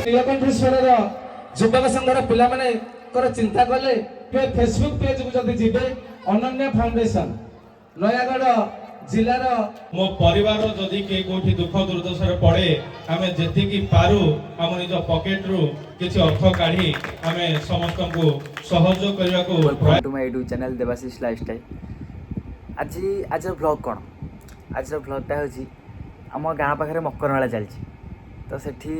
नीलकंठेश्वर युवक संघर पिला चिंता कले फेसबुक पेज को जब जीवे अनन्या फाउंडेशन नयागढ़ जिलार मो परिवार जदि के कोठी दुख दुर्दशा पड़े आम जी पारू आम निज पकेट रु किसी अर्थ काढ़ी आम समस्त को सहयोग करने को to my YouTube channel Debashish lifestyle. आज ब्लॉग कौन आज ब्लॉगटा हूँ आम गाँ पाखे मकर मेला चलती तो सेठी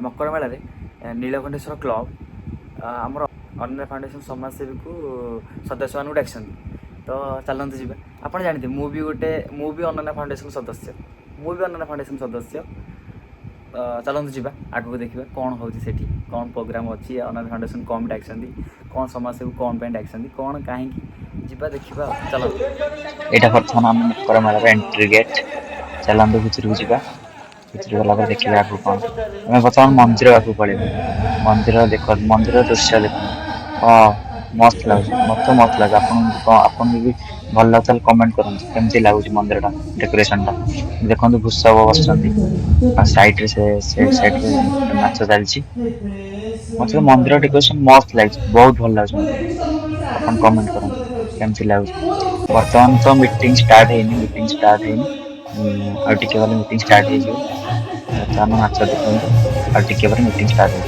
मकर मेल नीलकंठेश्वर क्लब आमर अनन्या फाउंडेशन समाजसेवी को सदस्य मानू डाक तो चलते जी आप जानते मु भी अनन्या फाउंडेशन सदस्य सदस्य चलते जी आगे देखा कौन हो कौन प्रोग्राम अच्छी अनन्या फाउंडेशन कौन डाक कौन समाजसेवी कौन डाक कौन कहीं जा देखा चलो यहाँ बर्तमान आम मकर मेलार एंट्री गेट चलते भितर को जा भितर गला देखिए आगे कौन आम बर्तमान मंदिर आगे पड़े मंदिर देख मंदिर दृश्य देख मस्त लगे मत मस्त लगे आपन भी भल लगे कमेंट करें केमती लगुच मंदिर डेकोरेशन देखो भूषव बस साइड से साइड नाच चलती मतलब मंदिर डेकोरेशन मस्त लगे बहुत भल लगे आप कमेंट करें केमती लगुच बर्तमान तो मीटिंग स्टार्ट है मीटिंग स्टार्ट हो बर्तमान नाच देखते आगे मीटिंग स्टार्ट हो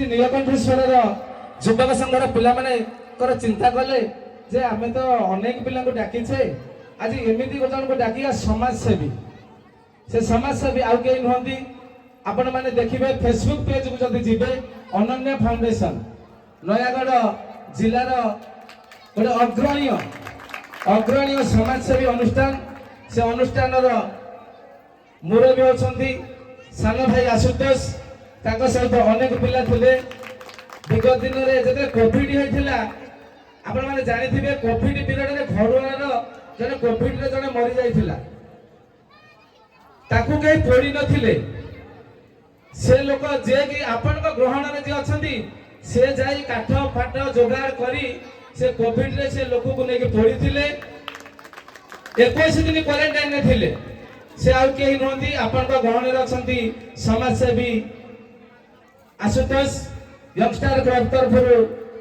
नीलकंठेश्वर युवक संघर पिला चिंता कले जे आम तो अनेक पिला डाकिचे आज एमती गोटे डाकिया समाजसेवी से समाजसेवी आउ कहीं नुहति आपण मैंने देखिए फेसबुक पेज को जब जीवे अनन्या फाउंडेशन नयागढ़ जिलार गोटे अग्रणीय समाजसेवी अनुष्ठान से अनुष्ठान मुरबी अच्छा सान भाई आशुतोष सहित अनेक पिला थे विगत दिन में जो कोविड होता आपण मैंने जानी कोविड पीरियड में घरवार जन कोविड रे जन मरी जाइथिला ताकू कहीं तोड़ी नथिले से लोक जे कि आपण ग्रहण में जे अछंती से जाई काठ फाट जोगाड़ करी से कोविड रे से लोक को लेके तोड़ी थिले 21 दिन क्वारंटाइन में थिले से आउ केही नहंती आपण ग्रहण रे अछंती समाजसेवी आशुतोष यंगस्टर क्लब तरफ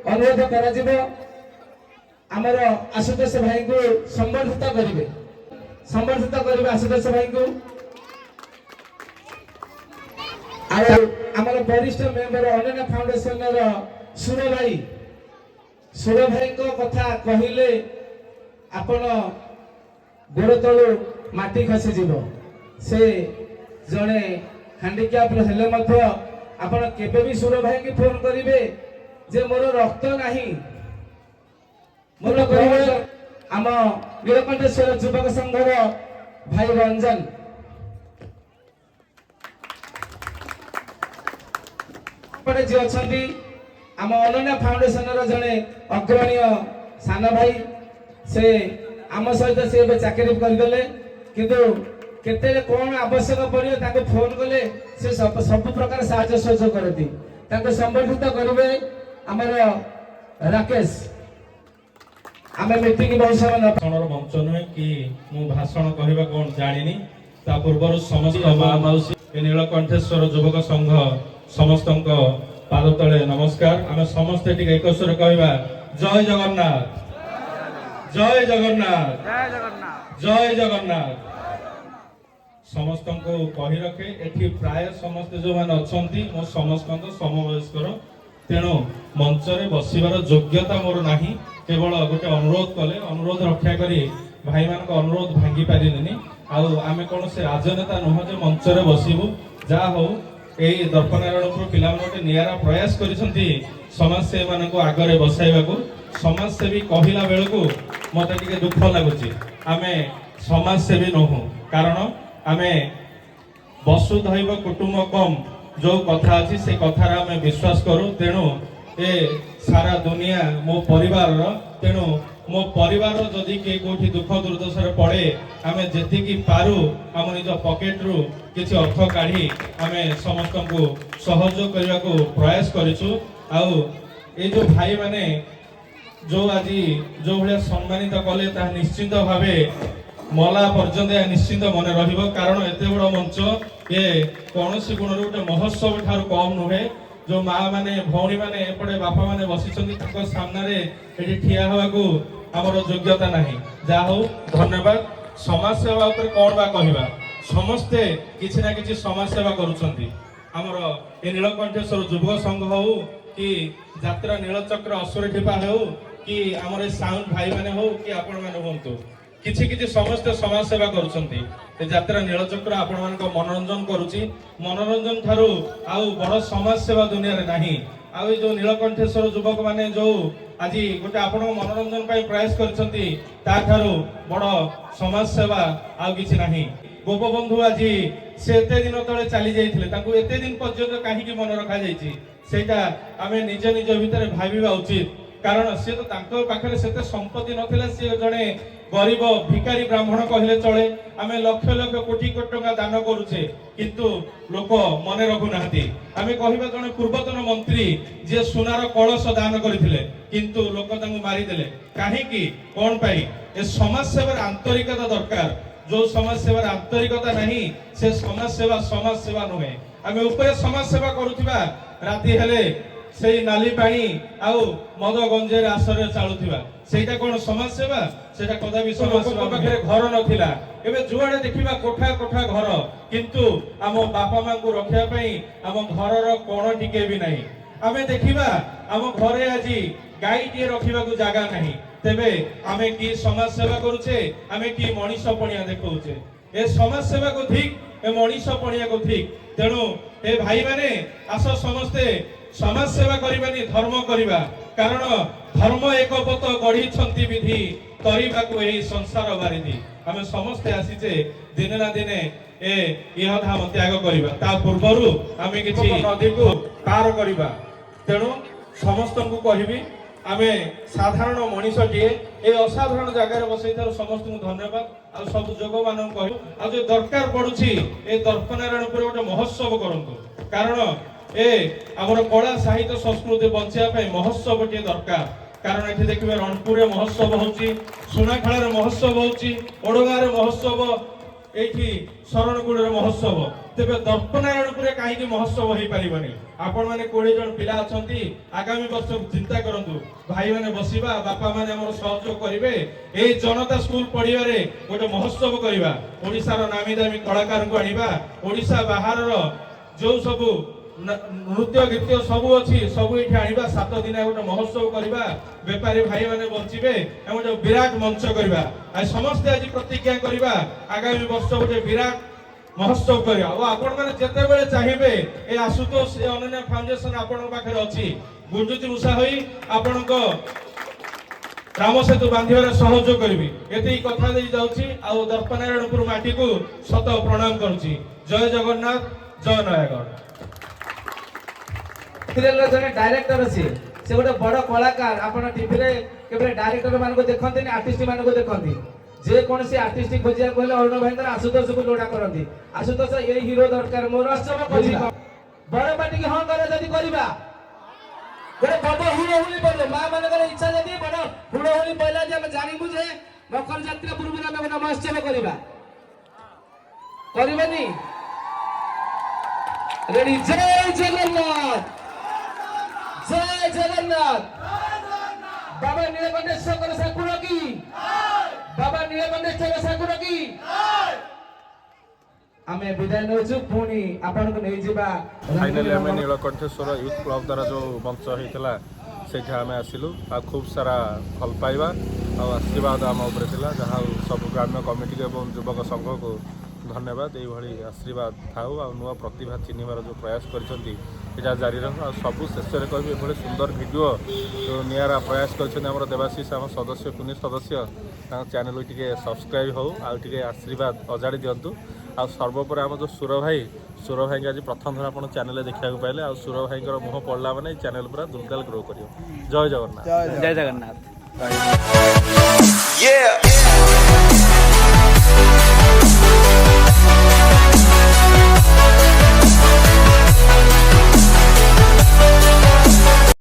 अनुरोध करा आमर आशुतोष भाई को संबर्धित करेंगे आशुतोष भाई को आमर वरिष्ठ मेंबर अनन्या फाउंडेशन सुर भाई को कथा कहले आपण गोड़ तलु माटी खसी जीव से जड़े हैंडिक्याप हेले मध्य आपण केबे भी सुर भाई की फोन करिवे जे मोर रक्त नाही मोर करिवे आम नीलकंठेश्वर युवक संघर भाई रंजन पड़े जे अछंती आम अनन्या फाउंडेशन रो जने अग्रणीय सान भाई से आम सहित से चाकरी करदेले किंतु केते कौन आवश्यक पड़े ताको फोन कले से सब प्रकार साहाय्य सहयोग करती ताको संबर्धित करिवे हमर राकेश आमे मीटिंग बहुत समय भाषणर मंच नुहे कि मु भाषण कहबा कोन जानिनी ता पूर्व समस्त माउसी नीलकंठेश्वर युवक संघ समस्त पाद तले नमस्कार आमे समस्त टिक एक स्वर कहबा जय जगन्नाथ जय जगन्नाथ जय जगन्नाथ जय जगन्नाथ समस्त को कही रखे एठी प्राय समस्त जो मान अछंती मो समस्त समवयस्कर तेणु मंच रे बसिबार योग्यता मोर नाही केवल गोटे अनुरोध कले अनुरोध रक्षा करी भाई मान अनुरोध भांगी पारिलेनी आउ आमे कोन से राजनेता नुह जे मंच रे बसिबु जा हो এই ଦର୍ପନାରାୟଣପୁର ପିଲାମାନେ ଗୋଟେ ନିଆରା ପ୍ରୟାସ କରିଛନ୍ତି ସମାଜସେବୀମାନଙ୍କୁ ଆଗରେ ବସାଇବାକୁ। ସମାଜସେବୀ କହିଲା ବେଳକୁ ମୋତେ ଟିକେ ଦୁଃଖ ଲାଗୁଛି, ଆମେ ସମାଜସେବୀ ନୁହଁ। କାରଣ ଆମେ ବସୁଧୈବ କୁଟୁମ୍ବକମ୍ ଯୋଉ କଥା ଅଛି ସେ କଥାରେ ଆମେ ବିଶ୍ୱାସ କରୁ। ତେଣୁ ଏ ସାରା ଦୁନିଆ ମୋ ପରିବାରର, ତେଣୁ ମୋ ପରିବାର ଯଦି କିଏ କୋଉଠି ଦୁଃଖ ଦୁର୍ଦ୍ଦଶାରେ ପଡ଼େ ଆମେ ଯେତିକି ପାରୁ ଆମ ନିଜ ପକେଟରୁ କିଛି ଅର୍ଥ କାଢ଼ି ଆମେ ସମସ୍ତଙ୍କୁ ସହଯୋଗ କରିବାକୁ ପ୍ରୟାସ କରିଛୁ। ଆଉ ଏଇ ଯୋଉ ଭାଇମାନେ ଯୋଉ ଆଜି ଯୋଉ ଭଳିଆ ସମ୍ମାନିତ କଲେ ତାହା ନିଶ୍ଚିନ୍ତ ଭାବେ ମଲା ପର୍ଯ୍ୟନ୍ତ ଏହା ନିଶ୍ଚିନ୍ତ ମନେ ରହିବ। କାରଣ ଏତେ ବଡ଼ ମଞ୍ଚ ଏ କୌଣସି ଗୁଣରୁ ଗୋଟେ ମହୋତ୍ସବ ଠାରୁ କମ୍ ନୁହେଁ। ଯୋଉ ମା ମାନେ ଭଉଣୀ ମାନେ ଏପଟେ ବାପା ମାନେ ବସିଛନ୍ତି ତାଙ୍କ ସାମ୍ନାରେ ଏଠି ଠିଆ ହେବାକୁ ଆମର ଯୋଗ୍ୟତା ନାହିଁ। ଯାହା ହଉ ଧନ୍ୟବାଦ। ସମାଜ ସେବା ଉପରେ କଣ ବା କହିବା, ସମସ୍ତେ କିଛି ନା କିଛି ସମାଜ ସେବା କରୁଛନ୍ତି। ଆମର ଏ ନୀଳକଣ୍ଠେଶ୍ୱର ଯୁବକ ସଂଘ ହଉ କି ଯାତ୍ରା ନୀଳଚକ୍ର ଅସୁର ଠିପା ହେଉ କି ଆମର ଏ ସାଉଣ୍ଡ ଭାଇ ମାନେ ହଉ କି ଆପଣ ମାନେ ହୁଅନ୍ତୁ, କିଛି କିଛି ସମସ୍ତେ ସମାଜ ସେବା କରୁଛନ୍ତି। ଏ ଯାତ୍ରା ନୀଳଚକ୍ର ଆପଣ ମାନଙ୍କ ମନୋରଞ୍ଜନ କରୁଛି। ମନୋରଞ୍ଜନ ଠାରୁ ଆଉ ବଡ ସମାଜ ସେବା ଦୁନିଆରେ ନାହିଁ। ଆଉ ଏ ଯୋଉ ନୀଳକଣ୍ଠେଶ୍ୱର ଯୁବକ ମାନେ ଯୋଉ ଆଜି ଗୋଟେ ଆପଣଙ୍କ ମନୋରଞ୍ଜନ ପାଇଁ ପ୍ରୟାସ କରିଛନ୍ତି ତାଠାରୁ ବଡ ସମାଜ ସେବା ଆଉ କିଛି ନାହିଁ। ଗୋପବନ୍ଧୁ ଆଜି ସେ ଏତେ ଦିନ ତଳେ ଚାଲି ଯାଇଥିଲେ, ତାଙ୍କୁ ଏତେ ଦିନ ପର୍ଯ୍ୟନ୍ତ କାହିଁକି ମନେ ରଖାଯାଇଛି ସେଇଟା ଆମେ ନିଜ ନିଜ ଭିତରେ ଭାବିବା ଉଚିତ। କାରଣ ସିଏ ତ ତାଙ୍କ ପାଖରେ ସେତେ ସମ୍ପତ୍ତି ନଥିଲା, ସିଏ ଜଣେ ଗରିବ ଭିକାରୀ ବ୍ରାହ୍ମଣ କହିଲେ ଚଳେ। ଆମେ ଲକ୍ଷ ଲକ୍ଷ କୋଟି କୋଟି ଟଙ୍କା ଦାନ କରୁଛେ କିନ୍ତୁ ଲୋକ ମନେ ରଖୁନାହାନ୍ତି। ଆମେ କହିବା ଜଣେ ପୂର୍ବତନ ମନ୍ତ୍ରୀ ଯିଏ ସୁନାର କଳସ ଦାନ କରିଥିଲେ କିନ୍ତୁ ଲୋକ ତାଙ୍କୁ ମାରିଦେଲେ କାହିଁକି, କଣ ପାଇଁ? ଏ ସମାଜ ସେବାର ଆନ୍ତରିକତା ଦରକାର। ଯୋଉ ସମାଜ ସେବାର ଆନ୍ତରିକତା ନାହିଁ ସେ ସମାଜ ସେବା ନୁହେଁ। ଆମେ ଉପରେ ସମାଜ ସେବା କରୁଥିବା, ରାତି ହେଲେ ସେଇ ନାଲି ପାଣି ଆଉ ମଦ ଗଞ୍ଜେର ଆଶ୍ରୟରେ ଚାଲୁଥିବା ସେଇଟା କଣ ସମାଜ ସେବା? ସେଇଟା କଦାପି ସମାଜ ସେବା। ପାଖରେ ଘର ନଥିଲା, ଏବେ ଯୁଆଡେ ଦେଖିବା କୋଠା କୋଠା ଘର, କିନ୍ତୁ ଆମ ବାପା ମାଙ୍କୁ ରଖିବା ପାଇଁ ଆମ ଘରର କୋଣ ଟିକେ ବି ନାହିଁ। ଆମେ ଦେଖିବା ଆମ ଘରେ ଆଜି ଗାଈଟିଏ ରଖିବାକୁ ଜାଗା ନାହିଁ, ତେବେ ଆମେ କି ସମାଜ ସେବା କରୁଛେ? ଆମେ କି ମଣିଷ ପଣିଆ ଦେଖାଉଛେ? ଏ ସମାଜ ସେବାକୁ ଠିକ, ଏ ମଣିଷ ପଣିଆକୁ ଠିକ। ତେଣୁ ଏ ଭାଇ ମାନେ ଆସ ସମସ୍ତେ ସମାଜ ସେବା କରିବାନି ଧର୍ମ କରିବା। କାରଣ ଧର୍ମ ଏକ ପଥ ଗଢିଛନ୍ତି ବିଧି, କରିବାକୁ ଏହି ସଂସାର ବାରିଧି। ଆମେ ସମସ୍ତେ ଆସିଛେ ଦିନେ ନା ଦିନେ ଏ ଇହଧାମ ତ୍ୟାଗ କରିବା, ତା ପୂର୍ବରୁ ଆମେ କିଛି ନଦୀକୁ ପାର କରିବା। ତେଣୁ ସମସ୍ତଙ୍କୁ କହିବି ଆମେ ସାଧାରଣ ମଣିଷଟିଏ ଏ ଅସାଧାରଣ ଜାଗାରେ ବସେଇଥିବାରୁ ସମସ୍ତଙ୍କୁ ଧନ୍ୟବାଦ। ଆଉ ସବୁ ଯୋଗ ମାନଙ୍କୁ କହିବୁ, ଆଉ ଯୋଉ ଦରକାର ପଡୁଛି ଏ ଦର୍ପନାରାୟଣପୁର ଗୋଟେ ମହୋତ୍ସବ କରନ୍ତୁ। କାରଣ ଏ ଆମର କଳା ସାହିତ୍ୟ ସଂସ୍କୃତି ବଞ୍ଚିବା ପାଇଁ ମହୋତ୍ସବଟିଏ ଦରକାର। କାରଣ ଏଠି ଦେଖିବେ ରଣପୁରରେ ମହୋତ୍ସବ ହଉଛି, ସୁନାଖଳାରେ ମହୋତ୍ସବ ହଉଛି, ଓଡଗାଁରେ ମହୋତ୍ସବ, ଏଇଠି ଶରଣଗୁଡରେ ମହୋତ୍ସବ। ତେବେ ଦର୍ପନାରାୟଣପୁରରେ କାହିଁକି ମହୋତ୍ସବ ହେଇପାରିବନି? ଆପଣ ମାନେ 20 ଜଣ ପିଲା ଅଛନ୍ତି, ଆଗାମୀ ବର୍ଷ ଚିନ୍ତା କରନ୍ତୁ। ଭାଇମାନେ ବସିବା, ବାପା ମାନେ ଆମର ସହଯୋଗ କରିବେ, ଏଇ ଜନତା ସ୍କୁଲ ପଡିଆରେ ଗୋଟେ ମହୋତ୍ସବ କରିବା। ଓଡିଶାର ନାମୀ ଦାମୀ କଳାକାରଙ୍କୁ ଆଣିବା, ଓଡିଶା ବାହାରର ଯୋଉ ସବୁ ନୃତ୍ୟ ଗୀତ ସବୁ ଅଛି ସବୁ ଏଠି ଆଣିବା। 7 ଦିନ ଗୋଟେ ମହୋତ୍ସବ କରିବା, ବେପାରୀ ଭାଇ ମାନେ ବଞ୍ଚିବେ, ଆମେ ଗୋଟେ ବିରାଟ ମଞ୍ଚ କରିବା। ଆଉ ସମସ୍ତେ ଆଜି ପ୍ରତିଜ୍ଞା କରିବା ଆଗାମୀ ବର୍ଷ ଗୋଟେ ବିରାଟ ମହୋତ୍ସବ କରିବା। ଆଉ ଆପଣ ମାନେ ଯେତେବେଳେ ଚାହିଁବେ ଏ ଆଶୁତୋଷ ଏ ଅନନ୍ୟା ଫାଉଣ୍ଡେସନ ଆପଣଙ୍କ ପାଖରେ ଅଛି, ଗୁଣ୍ଡୁଚି ମୂଷା ହୋଇ ଆପଣଙ୍କ ରାମ ସେତୁ ବାନ୍ଧିବାରେ ସହଯୋଗ କରିବି। ଏତିକି କଥା ଦେଇ ଯାଉଛି। ଆଉ ଦର୍ପନାରାୟଣପୁର ମାଟିକୁ ଶତ ପ୍ରଣାମ କରୁଛି। ଜୟ ଜଗନ୍ନାଥ, ଜୟ ନୟାଗଡ଼। ଜଣେ ଡାଇରେକ୍ଟର ସିଏ, ସେ ଗୋଟେ ବଡ କଳାକାର। ଆପଣ ଟିଭିରେ କେବେ ଡାଇରେକ୍ଟର ମାନଙ୍କୁ ଦେଖନ୍ତିନି, ଆର୍ଟିଷ୍ଟ ମାନଙ୍କୁ ଦେଖନ୍ତି। ଯେ କୌଣସି ଆର୍ଟିଷ୍ଟ ଖୋଜିବାକୁ ହେଲେ ଅରୁଣ ଭାଇଙ୍କର ଆଶୁତୋଷକୁ ଲୋଡା କରନ୍ତି। ଆଶୁତୋଷ ଏଇ ହିରୋ ଦରକାର ମୋର, ବଡ ପାଟିକି ହଁ କରେ ଯଦି କରିବା, ଗୋଟେ ବଡ ହୁଳହୁଳି ପଡେ। ମା ମାନଙ୍କର ଇଚ୍ଛା ଯଦି ବଡ ହୁଳହୁଳି ପଇଲା ଯେ ଆମେ ଜାଣିବୁ ଯେ ମକର ଯାତ୍ରା ପୂର୍ବରୁ ଆମେ ଗୋଟେ ମହୋତ୍ସବ କରିବା, କରିବାନି? ରେଡି? ଜୟ ଜଗନ୍ନାଥ, ଜୟ ଜଗନ୍ନାଥ। ବାବା ନୀଳକଣ୍ଠେଶ୍ୱର ଠାକୁର କି, ବାବା ନୀଳକଣ୍ଠେଶ୍ୱର ଠାକୁର କି। ଆମେ ବିଦାୟ ନେଉଛୁ, ପୁଣି ଆପଣଙ୍କୁ ନେଇଯିବା। फाइनाली आम नीलकंठेश्वर यूथ क्लब द्वारा जो मंच होता से आम आसिलु आ खूब सारा भल पाइबा आशीर्वाद आम उपर जहाँ सब ग्राम्य कमिटी एवं युवक संघ को धन्यवाद ये आशीर्वाद थाऊ आ नुआ प्रतिभा चिन्हबार जो प्रयास करछंती एटा जारी रह सब शेष में कह सुंदर वीडियो जो निरा प्रयास कर देवाशीष आम सदस्य कुनी सदस्य चैनल टी सब्सक्राइब हो आगे आशीर्वाद अजाड़ी दिंतु आ सर्वोपर आम जो सुर भाई के आज प्रथम थर आप चैनल देखा पाइले आ सुर भाई मुह पड़ा मैंने चैनल पूरा दुलकाल ग्रो कर जय जगन्नाथ जय जगन्नाथ।